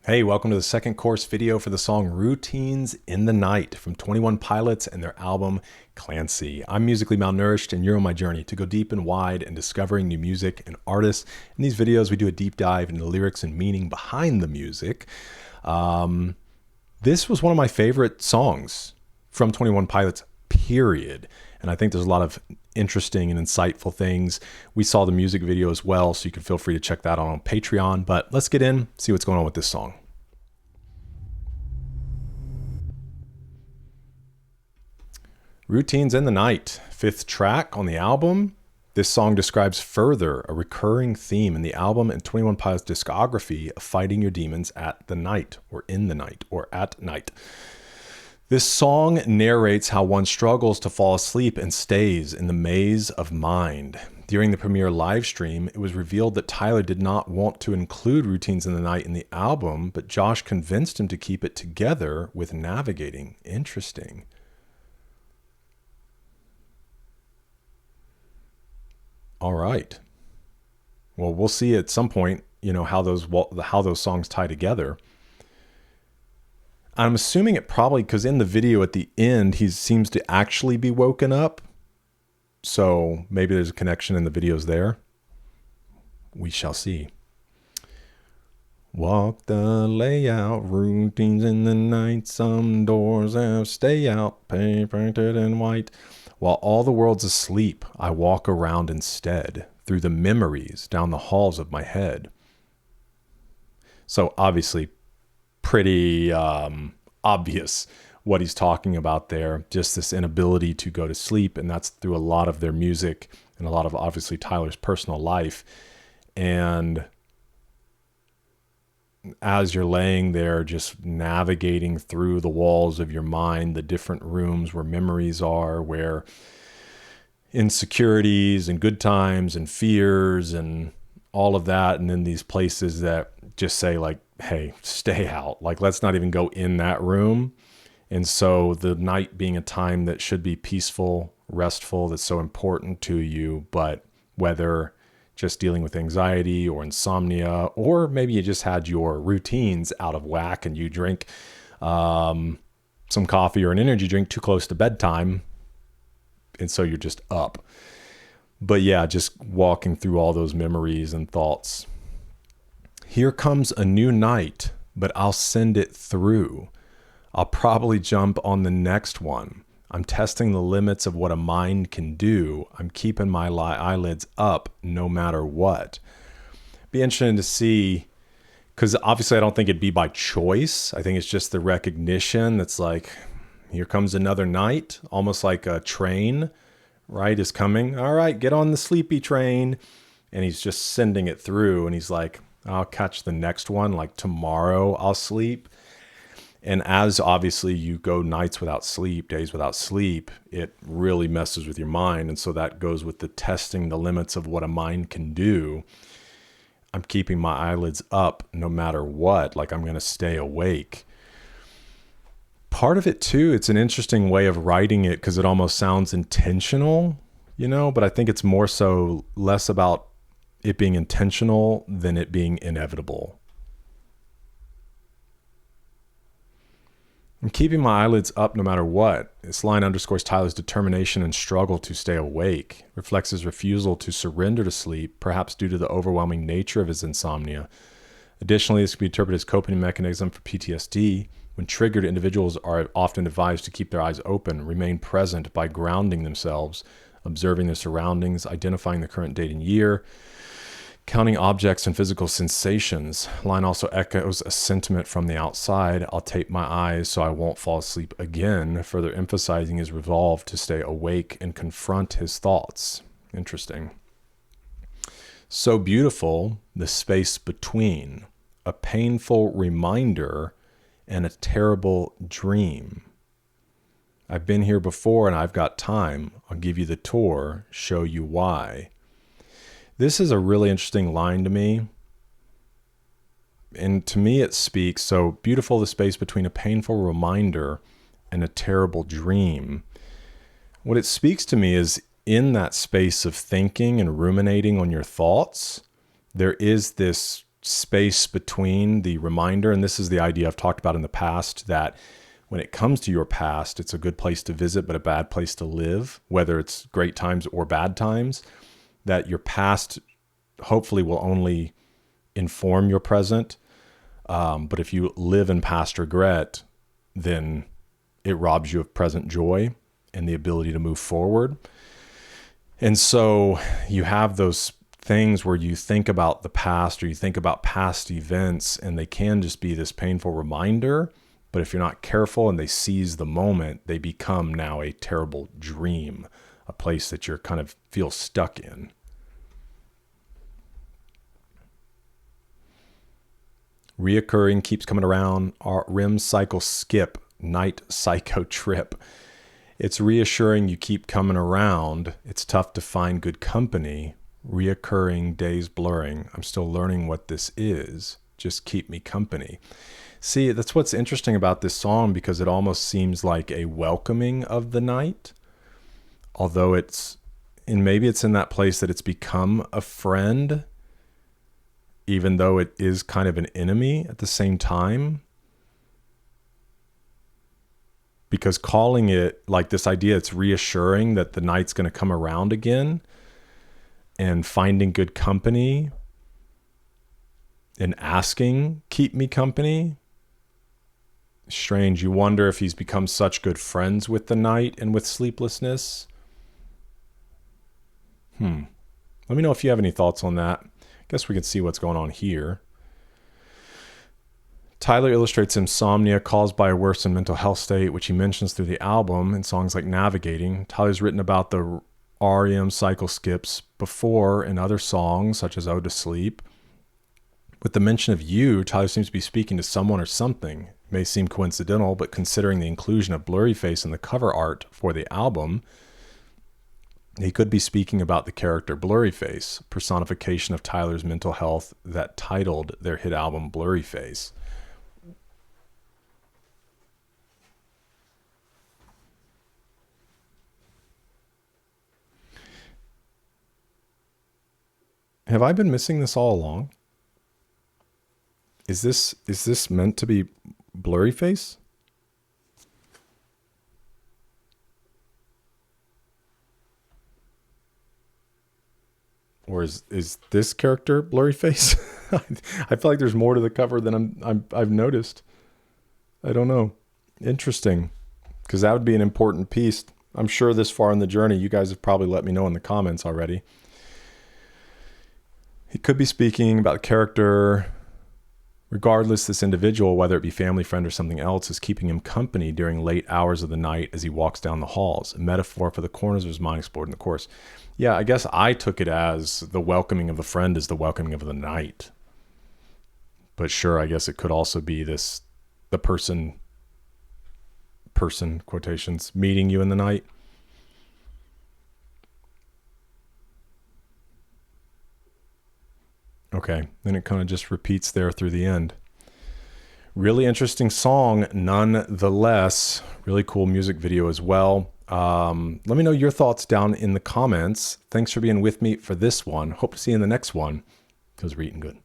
Hey, welcome to the second course video for the song Routines in the Night from 21 Pilots and their album Clancy. I'm musically malnourished and you're on my journey to go deep and wide in discovering new music and artists. In these videos, we do a deep dive into the lyrics and meaning behind the music. This was one of my favorite songs from 21 Pilots, period. And I think there's a lot of interesting and insightful things. We saw the music video as well, so you can feel free to check that out on Patreon. But let's get in, see what's going on with this song. Routines in the Night, fifth track on the album. This song describes further a recurring theme in the album and 21 Pilots discography of fighting your demons at the night, or in the night, or at night. This song narrates how one struggles to fall asleep and stays in the maze of mind. During the premiere live stream, it was revealed that Tyler did not want to include Routines in the Night in the album, but Josh convinced him to keep it together with Navigating. Interesting. All right. Well, we'll see at some point, how those songs tie together. I'm assuming it probably, because in the video at the end, he seems to actually be woken up. So maybe there's a connection in the videos there. We shall see. Walk the layout, routines in the night. Some doors have stay out, painted in white. While all the world's asleep, I walk around instead, through the memories down the halls of my head. So obviously, pretty obvious what he's talking about there. Just this inability to go to sleep, and that's through a lot of their music and a lot of obviously Tyler's personal life. And as you're laying there, just navigating through the walls of your mind, the different rooms where memories are, where insecurities and good times and fears and all of that, and then these places that just say like, hey, stay out, like let's not even go in that room. And so the night being a time that should be peaceful, restful, that's so important to you, but whether just dealing with anxiety or insomnia, or maybe you just had your routines out of whack and you drink some coffee or an energy drink too close to bedtime, and so you're just up. But yeah, just walking through all those memories and thoughts. Here comes a new night, but I'll send it through. I'll probably jump on the next one. I'm testing the limits of what a mind can do. I'm keeping my eyelids up no matter what. Be interesting to see, because obviously I don't think it'd be by choice. I think it's just the recognition that's like, here comes another night, almost like a train, right, is coming. All right, get on the sleepy train. And he's just sending it through. And he's like, I'll catch the next one. Like tomorrow I'll sleep. And as obviously you go nights without sleep, days without sleep, it really messes with your mind. And so that goes with the testing the limits of what a mind can do. I'm keeping my eyelids up no matter what, like I'm going to stay awake. Part of it too, it's an interesting way of writing it because it almost sounds intentional, but I think it's more so less about it being intentional than it being inevitable. I'm keeping my eyelids up no matter what. This line underscores Tyler's determination and struggle to stay awake, reflects his refusal to surrender to sleep, perhaps due to the overwhelming nature of his insomnia. Additionally, this can be interpreted as coping mechanism for PTSD. When triggered, individuals are often advised to keep their eyes open, remain present by grounding themselves, observing their surroundings, identifying the current date and year, counting objects and physical sensations. Line also echoes a sentiment from the outside. I'll tape my eyes so I won't fall asleep again, further emphasizing his resolve to stay awake and confront his thoughts. Interesting. So beautiful, the space between, a painful reminder and a terrible dream. I've been here before and I've got time. I'll give you the tour, show you why. This is a really interesting line to me. And to me, it speaks, so beautiful the space between a painful reminder and a terrible dream. What it speaks to me is in that space of thinking and ruminating on your thoughts, there is this space between the reminder, and this is the idea I've talked about in the past, that when it comes to your past, it's a good place to visit, but a bad place to live, whether it's great times or bad times, that your past hopefully will only inform your present. But if you live in past regret, then it robs you of present joy and the ability to move forward. And so you have those things where you think about the past or you think about past events, and they can just be this painful reminder. But if you're not careful and they seize the moment, they become now a terrible dream, a place that you're kind of feel stuck in. Reoccurring, keeps coming around. Our REM cycle skip, night psycho trip. It's reassuring, you keep coming around. It's tough to find good company. Reoccurring, days blurring. I'm still learning what this is. Just keep me company. See, that's what's interesting about this song, because it almost seems like a welcoming of the night. Although maybe it's in that place that it's become a friend, even though it is kind of an enemy at the same time. Because calling it like this idea, it's reassuring that the night's going to come around again, and finding good company and asking, keep me company. Strange. You wonder if he's become such good friends with the night and with sleeplessness. Let me know if you have any thoughts on that. Guess we can see what's going on here. Tyler illustrates insomnia caused by a worsened mental health state, which he mentions through the album in songs like Navigating. Tyler's written about the REM cycle skips before in other songs, such as Ode to Sleep. With the mention of you, Tyler seems to be speaking to someone or something. It may seem coincidental, but considering the inclusion of Blurryface in the cover art for the album, he could be speaking about the character Blurryface, personification of Tyler's mental health that titled their hit album Blurryface. Have I been missing this all along? Is this meant to be Blurryface? Or is this character Blurryface? I feel like there's more to the cover than I've noticed. I don't know. Interesting, because that would be an important piece. I'm sure this far in the journey, you guys have probably let me know in the comments already. He could be speaking about character. Regardless, this individual, whether it be family, friend, or something else, is keeping him company during late hours of the night as he walks down the halls. A metaphor for the corners of his mind explored in the course. Yeah, I guess I took it as the welcoming of the friend is the welcoming of the night. But sure, I guess it could also be the person, quotations, meeting you in the night. Okay, then it kind of just repeats there through the end. Really interesting song, nonetheless. Really cool music video as well. Let me know your thoughts down in the comments. Thanks for being with me for this one. Hope to see you in the next one, because we're eating good.